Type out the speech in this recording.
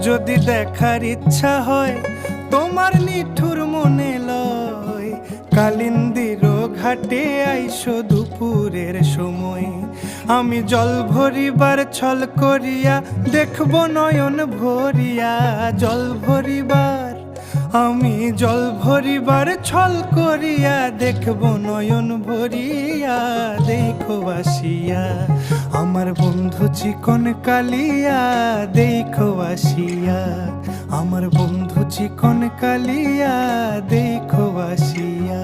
যদি দেখার ইচ্ছা হয় তোমার নিঠুর মনে লয়, কালিন্দির ঘাটে আইসো দুপুরের সময়। আমি জল ভরিবার ছল করিয়া দেখব নয়ন ভরিয়া, জল ভরিবার আমি জল ভরিবার ছল করিয়া দেখব নয়ন ভরিয়া। দেখো আসিয়া আমার বন্ধু চিকন কালিয়া, দেখো আসিয়া আমার বন্ধু চিকন কালিয়া, দেখো আসিয়া।